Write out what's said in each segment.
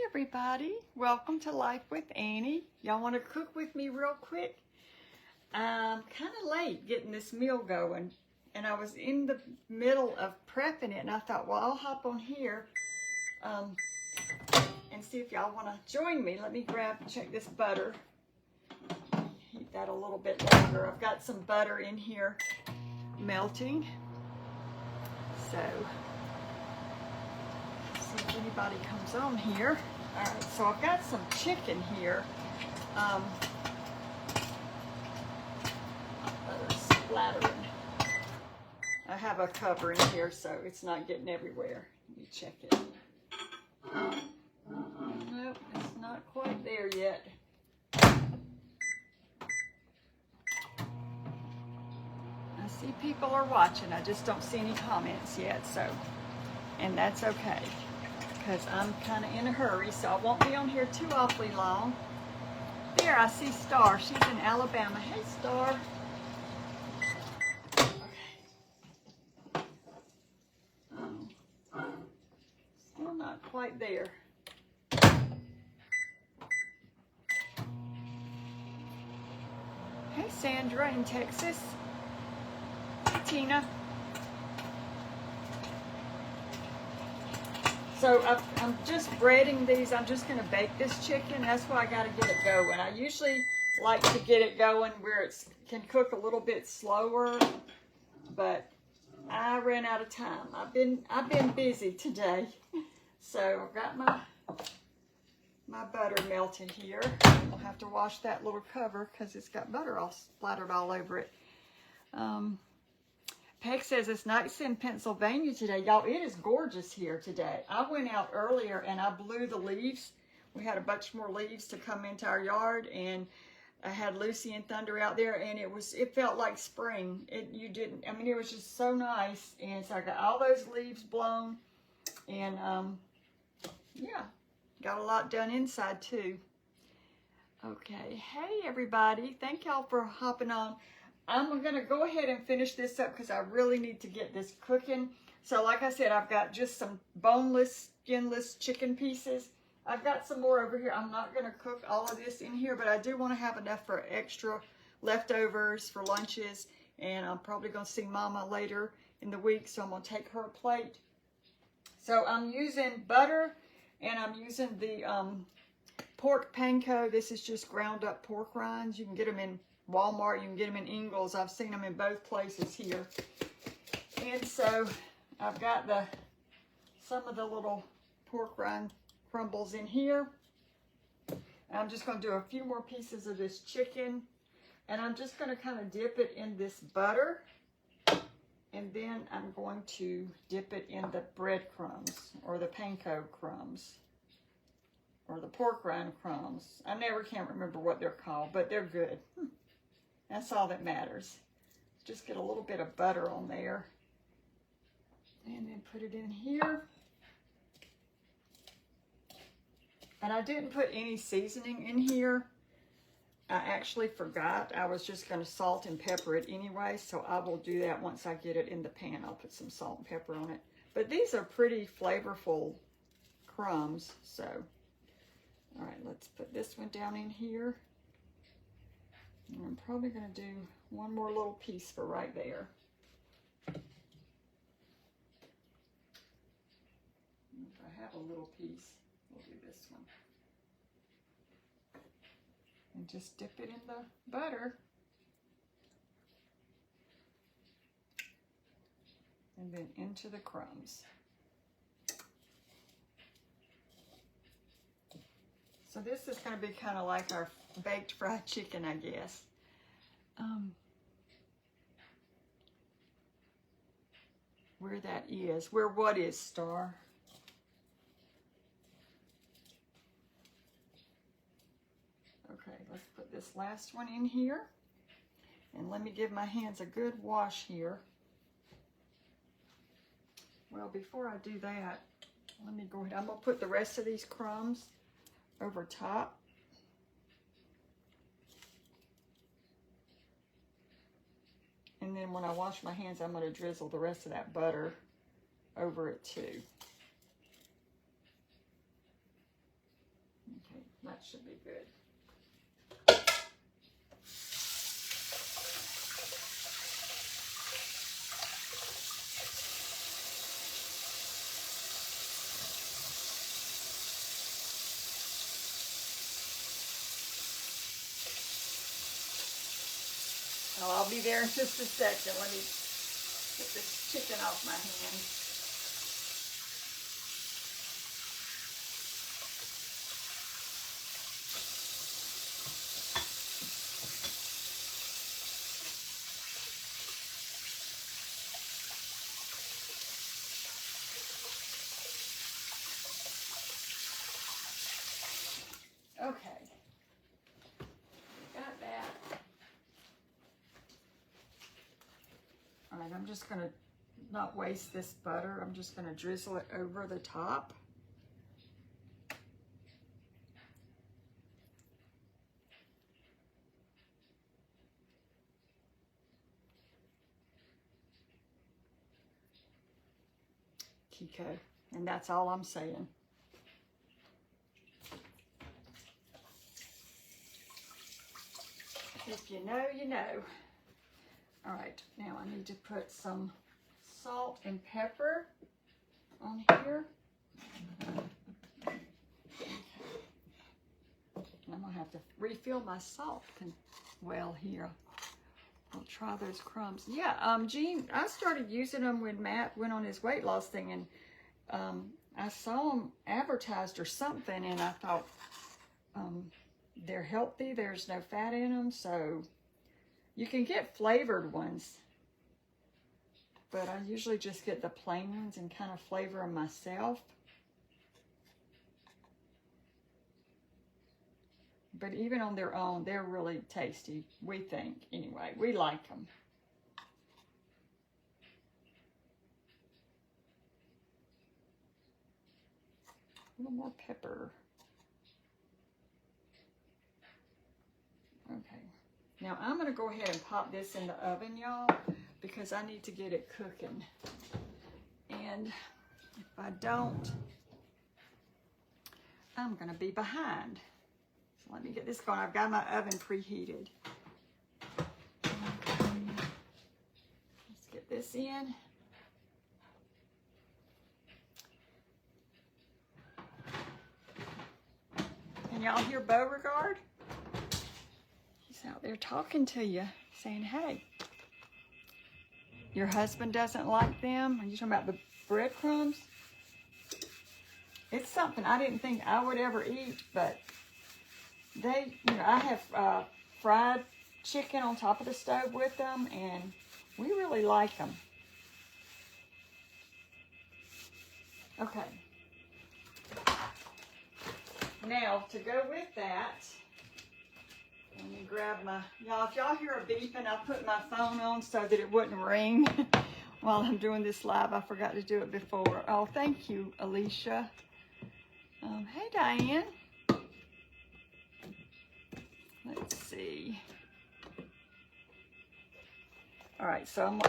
everybody, welcome to Life with Annie. Y'all want to cook with me real quick? I'm kind of late getting this meal going, and I was in the middle of prepping it, and I thought, well, I'll hop on here and see if y'all want to join me. Let me check this butter, heat that a little bit longer. I've got some butter in here melting, so see if anybody comes on here. All right, so I've got some chicken here. Butter's splattering. I have a cover in here so it's not getting everywhere. Let me check it. Nope, it's not quite there yet. I see people are watching. I just don't see any comments yet, so, and that's okay, because I'm kind of in a hurry, so I won't be on here too awfully long. There, I see Star. She's in Alabama. Hey, Star. Okay. Still not quite there. Hey, Sandra in Texas. Hey, Tina. So I'm just breading these. I'm just going to bake this chicken. That's why I got to get it going. I usually like to get it going where it can cook a little bit slower, but I ran out of time. I've been busy today, so I've got my butter melted here. I'll have to wash that little cover because it's got butter all splattered all over it. Peg says it's nice in Pennsylvania today. Y'all, it is gorgeous here today. I went out earlier and I blew the leaves. We had a bunch more leaves to come into our yard, and I had Lucy and Thunder out there, and it felt like spring. It was just so nice. And so I got all those leaves blown, and yeah, got a lot done inside too. Okay, hey everybody. Thank y'all for hopping on. I'm going to go ahead and finish this up because I really need to get this cooking. So like I said, I've got just some boneless, skinless chicken pieces. I've got some more over here. I'm not going to cook all of this in here, but I do want to have enough for extra leftovers for lunches. And I'm probably going to see Mama later in the week, so I'm going to take her a plate. So I'm using butter, and I'm using the pork panko. This is just ground up pork rinds. You can get them in Walmart, you can get them in Ingles. I've seen them in both places here. And so I've got some of the little pork rind crumbles in here. I'm just going to do a few more pieces of this chicken, and I'm just going to kind of dip it in this butter, and then I'm going to dip it in the breadcrumbs or the panko crumbs or the pork rind crumbs. I never can remember what they're called, but they're good. That's all that matters. Just get a little bit of butter on there. And then put it in here. And I didn't put any seasoning in here. I actually forgot. I was just going to salt and pepper it anyway. So I will do that once I get it in the pan. I'll put some salt and pepper on it. But these are pretty flavorful crumbs. So, all right, let's put this one down in here. I'm probably going to do one more little piece for right there. If I have a little piece, we'll do this one. And just dip it in the butter. And then into the crumbs. So this is going to be kind of like our baked fried chicken, I guess. Where that is. Where what is, Star? Okay, let's put this last one in here. And let me give my hands a good wash here. Well, before I do that, let me go ahead. I'm going to put the rest of these crumbs over top. And then when I wash my hands, I'm going to drizzle the rest of that butter over it too. Okay, that should be good. Oh, I'll be there in just a second. Let me get this chicken off my hands. Okay, got that. All right, I'm just gonna not waste this butter. I'm just gonna drizzle it over the top. Kiko, and that's all I'm saying. If you know, you know. All right, now I need to put some salt and pepper on here. And I'm gonna have to refill my salt well here. I'll try those crumbs. Yeah, Gene, I started using them when Matt went on his weight loss thing, and I saw them advertised or something, and I thought, they're healthy, there's no fat in them, so you can get flavored ones, but I usually just get the plain ones and kind of flavor them myself. But even on their own, they're really tasty, we think, anyway. We like them. A little more pepper. Okay, now I'm gonna go ahead and pop this in the oven, y'all, because I need to get it cooking. And if I don't, I'm gonna be behind. So let me get this going. I've got my oven preheated. Let's get this in. Can y'all hear Beauregard? Out there talking to you, saying, hey, your husband doesn't like them. Are you talking about the breadcrumbs? It's something I didn't think I would ever eat, but they, you know, I have fried chicken on top of the stove with them, and we really like them. Okay. Now, to go with that, let me grab my, y'all, if y'all hear a beeping, I put my phone on so that it wouldn't ring while I'm doing this live. I forgot to do it before. Oh, thank you, Alicia. Hey, Diane. Let's see. All right, so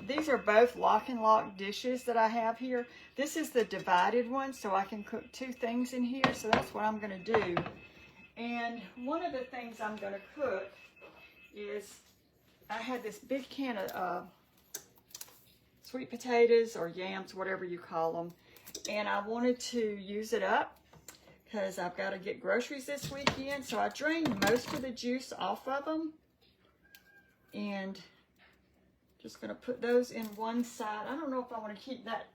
these are both Lock and Lock dishes that I have here. This is the divided one, so I can cook two things in here, so that's what I'm gonna do. And one of the things I'm going to cook is, I had this big can of sweet potatoes or yams, whatever you call them, and I wanted to use it up because I've got to get groceries this weekend. So I drained most of the juice off of them, and just going to put those in one side. I don't know if I want to keep that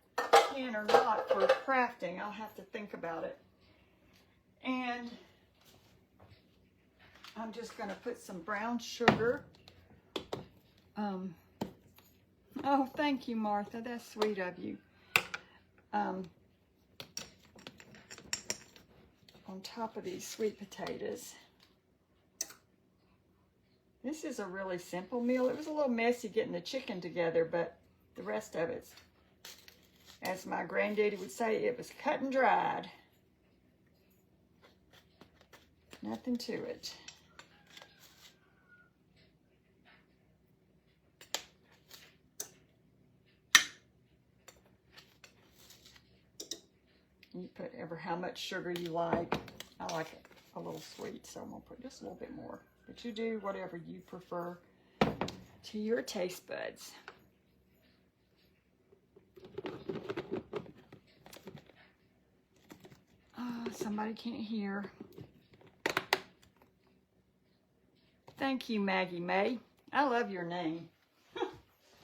can or not for crafting. I'll have to think about it. And I'm just going to put some brown sugar. Oh, thank you, Martha. That's sweet of you. On top of these sweet potatoes. This is a really simple meal. It was a little messy getting the chicken together, but the rest of it's, as my granddaddy would say, it was cut and dried. Nothing to it. You put ever how much sugar you like. I like it a little sweet, so I'm gonna put just a little bit more. But you do whatever you prefer to your taste buds. Somebody can't hear. Thank you, Maggie May. I love your name.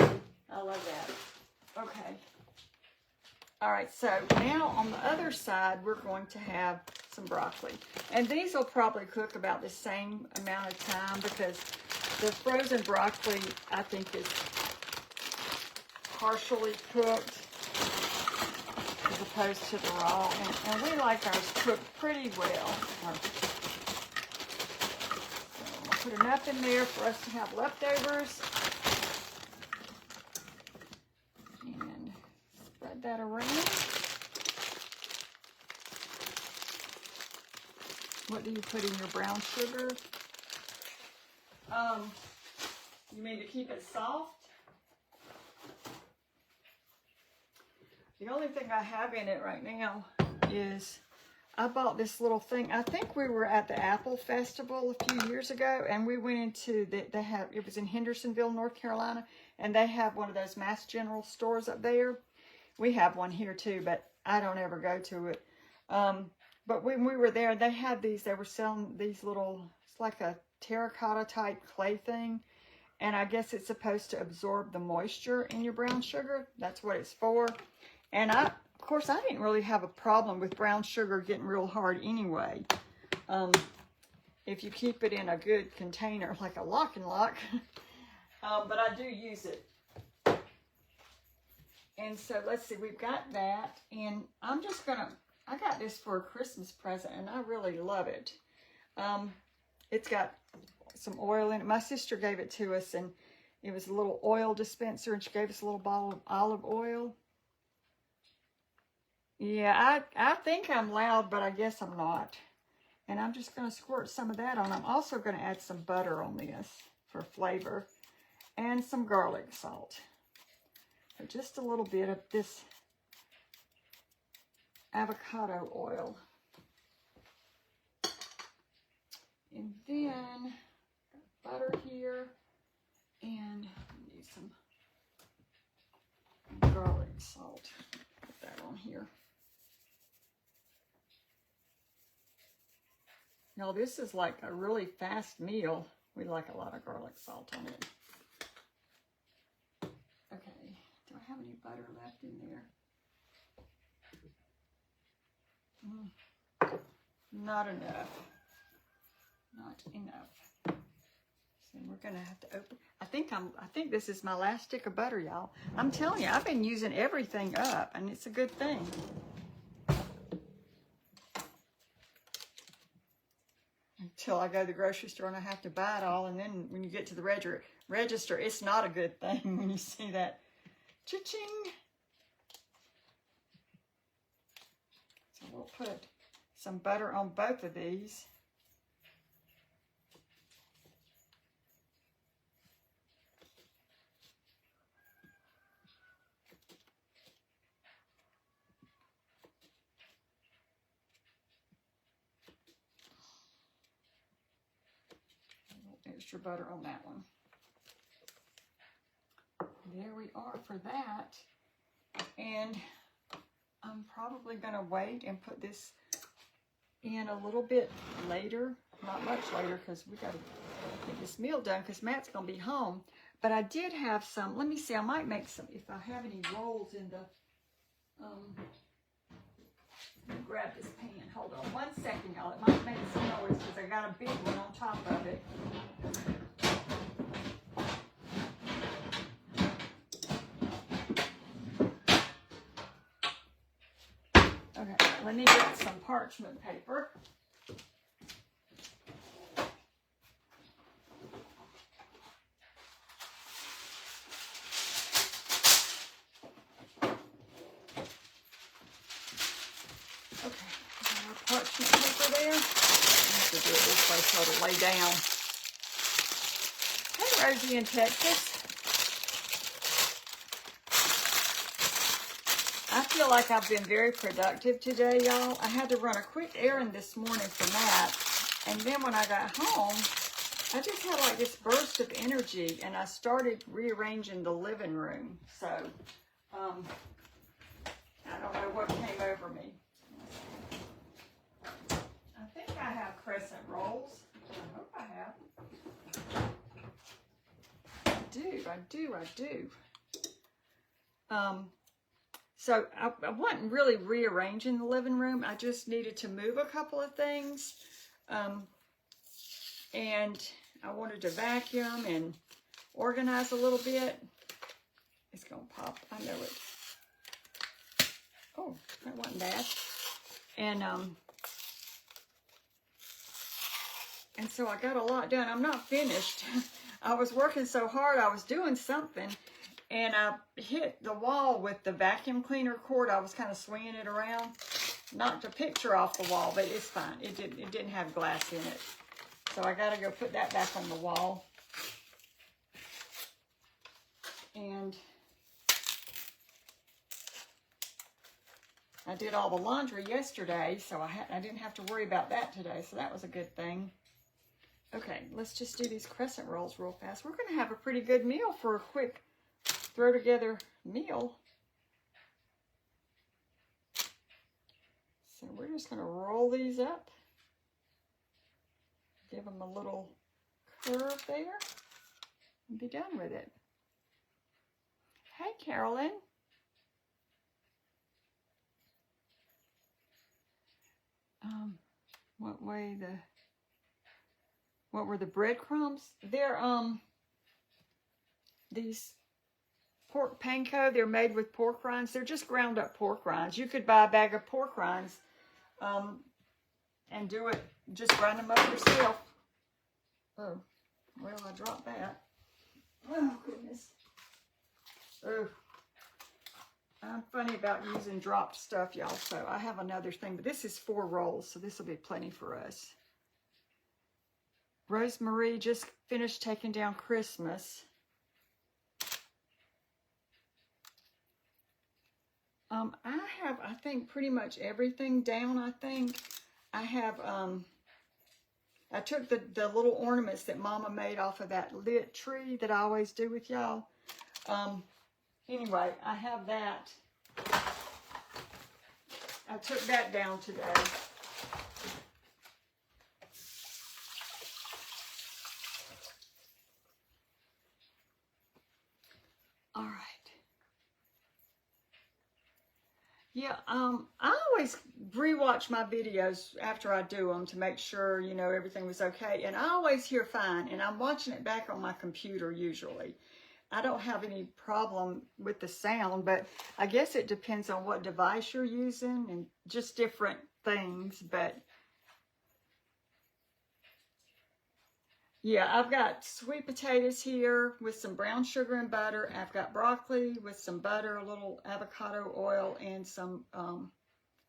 I love that. Okay. All right, so now on the other side, we're going to have some broccoli. And these will probably cook about the same amount of time because the frozen broccoli, I think, is partially cooked as opposed to the raw. And we like ours cooked pretty well. So I'm gonna put enough in there for us to have leftovers. And spread that around. What do you put in your brown sugar? You mean to keep it soft? The only thing I have in it right now is I bought this little thing. I think we were at the Apple Festival a few years ago, and we went into it was in Hendersonville, North Carolina, and they have one of those Mass General stores up there. We have one here too, but I don't ever go to it. But when we were there, they had these. They were selling these little. It's like a terracotta type clay thing, and I guess it's supposed to absorb the moisture in your brown sugar. That's what it's for. And of course, I didn't really have a problem with brown sugar getting real hard anyway. If you keep it in a good container, like a Lock and Lock. But I do use it. And so let's see, we've got that. And I'm just gonna, I got this for a Christmas present and I really love it. It's got some oil in it. My sister gave it to us and it was a little oil dispenser and she gave us a little bottle of olive oil. Yeah, I think I'm loud, but I guess I'm not. And I'm just going to squirt some of that on. I'm also going to add some butter on this for flavor. And some garlic salt. So just a little bit of this avocado oil. And then butter here. And I need some garlic salt. Put that on here. Now this is like a really fast meal. We like a lot of garlic salt on it. Okay, do I have any butter left in there? Not enough. Not enough. So we're gonna have to open. I think this is my last stick of butter, y'all. I'm telling you, I've been using everything up, and it's a good thing. Until I go to the grocery store and I have to buy it all, and then when you get to the register, it's not a good thing when you see that cha-ching. So we'll put some butter on both of these. Extra butter on that one. There we are for that. And I'm probably going to wait and put this in a little bit later. Not much later because we got to get this meal done because Matt's going to be home. But I did have some. Let me see. I might make some if I have any rolls in the. Let me grab this pan. Hold on 1 second, y'all. It might make some noise because I got a big one on top of it. Okay, let me get some parchment paper. Parchment paper there. I have to do it this way so it'll lay down. Hey, Rosie in Texas. I feel like I've been very productive today, y'all. I had to run a quick errand this morning for Matt. And then when I got home, I just had like this burst of energy and I started rearranging the living room. So, I don't know what came over me. I think I have crescent rolls. I hope I have. I do. So I wasn't really rearranging the living room. I just needed to move a couple of things. And I wanted to vacuum and organize a little bit. It's gonna pop, I know it. Oh, that wasn't bad. And so I got a lot done. I'm not finished. I was working so hard, I was doing something, and I hit the wall with the vacuum cleaner cord. I was kind of swinging it around. Knocked a picture off the wall, but it's fine. It didn't have glass in it. So I gotta go put that back on the wall. And I did all the laundry yesterday, so I didn't have to worry about that today, so that was a good thing. Okay, let's just do these crescent rolls real fast. We're going to have a pretty good meal for a quick throw-together meal. So we're just going to roll these up. Give them a little curve there. And be done with it. Hey, Carolyn. What were the breadcrumbs? They're, these pork panko, they're made with pork rinds. They're just ground up pork rinds. You could buy a bag of pork rinds, and do it, just grind them up yourself. Oh, well, I dropped that. Oh, goodness. Oh, I'm funny about using dropped stuff, y'all, so I have another thing, but this is 4 rolls, so this will be plenty for us. Rosemarie just finished taking down Christmas. I have, I think, pretty much everything down, I think. I have, I took the little ornaments that Mama made off of that lit tree that I always do with y'all. Anyway, I have that. I took that down today. All right. Yeah, I always rewatch my videos after I do them to make sure, you know, everything was okay. And I always hear fine, and I'm watching it back on my computer usually. I don't have any problem with the sound, but I guess it depends on what device you're using and just different things. But yeah, I've got sweet potatoes here with some brown sugar and butter. I've got broccoli with some butter, a little avocado oil, and some,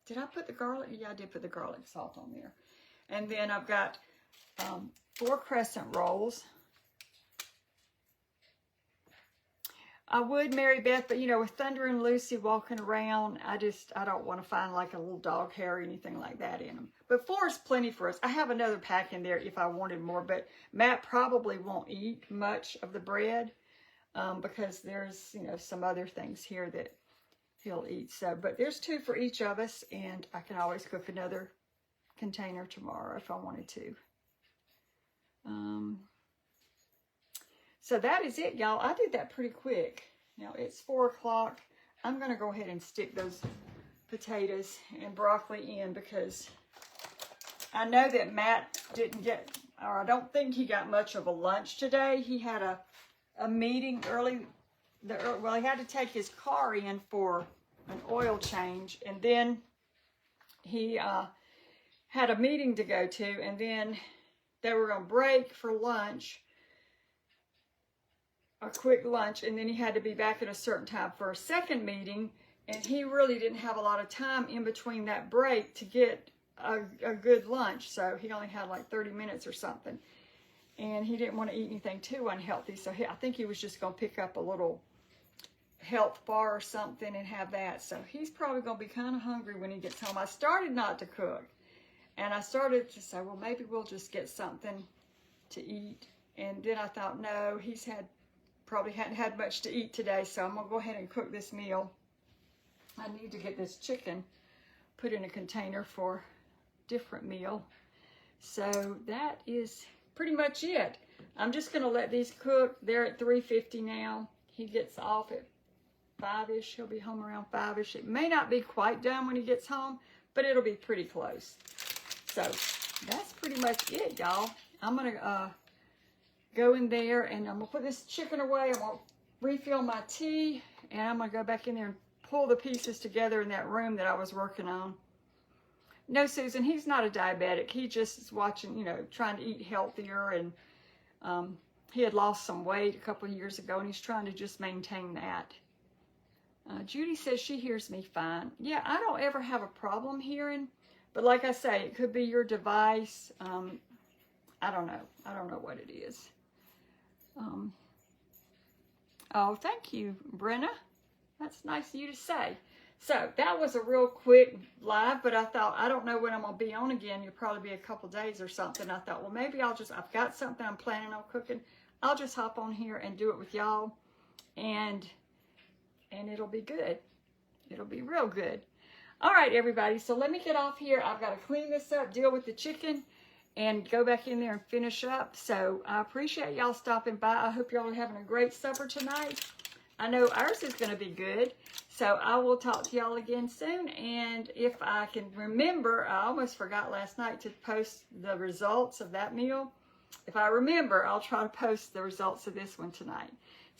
did I put the garlic? Yeah, I did put the garlic salt on there. And then I've got 4 crescent rolls. I would, Mary Beth, but you know, with Thunder and Lucy walking around, I don't want to find like a little dog hair or anything like that in them. But 4 is plenty for us. I have another pack in there if I wanted more, but Matt probably won't eat much of the bread because there's, you know, some other things here that he'll eat. So, but there's 2 for each of us, and I can always cook another container tomorrow if I wanted to. So that is it, y'all. I did that pretty quick. Now it's 4 o'clock. I'm going to go ahead and stick those potatoes and broccoli in because I know that Matt didn't get, or I don't think he got much of a lunch today. He had a meeting early, well, he had to take his car in for an oil change, and then he had a meeting to go to, and then they were going to break for lunch, a quick lunch, and then he had to be back at a certain time for a second meeting, and he really didn't have a lot of time in between that break to get a good lunch, so he only had like 30 minutes or something, and he didn't want to eat anything too unhealthy, so I think he was just going to pick up a little health bar or something and have that. So he's probably going to be kind of hungry when he gets home. I started not to cook. And I started to say, well, maybe we'll just get something to eat. And then I thought, no, he's probably hadn't had much to eat today, so I'm going to go ahead and cook this meal. I need to get this chicken put in a container for a different meal. So that is pretty much it. I'm just going to let these cook. They're at 3:50 now. He gets off at 5-ish. He'll be home around 5-ish. It may not be quite done when he gets home, but it'll be pretty close. So that's pretty much it, y'all. I'm going to go in there and I'm going to put this chicken away. I'm going to refill my tea and I'm going to go back in there and pull the pieces together in that room that I was working on. No, Susan, he's not a diabetic. He just is watching, you know, trying to eat healthier, and he had lost some weight a couple of years ago and he's trying to just maintain that. Judy says she hears me fine. Yeah, I don't ever have a problem hearing, but like I say, it could be your device. I don't know. I don't know what it is. Oh, thank you, Brenna. That's nice of you to say. So that was a real quick live, but I thought, I don't know when I'm going to be on again. You'll probably be a couple days or something. I thought, well, maybe I've got something I'm planning on cooking. I'll just hop on here and do it with y'all, and it'll be good. It'll be real good. All right, everybody. So let me get off here. I've got to clean this up, deal with the chicken, and go back in there and finish up. So I appreciate y'all stopping by. I hope y'all are having a great supper tonight. I know ours is going to be good. So I will talk to y'all again soon. And if I can remember, I almost forgot last night to post the results of that meal. If I remember, I'll try to post the results of this one tonight.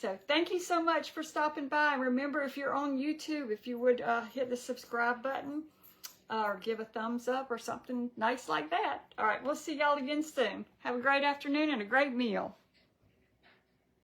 So thank you so much for stopping by. And remember, if you're on YouTube, if you would hit the subscribe button or give a thumbs up or something nice like that. All right, we'll see y'all again soon. Have a great afternoon and a great meal.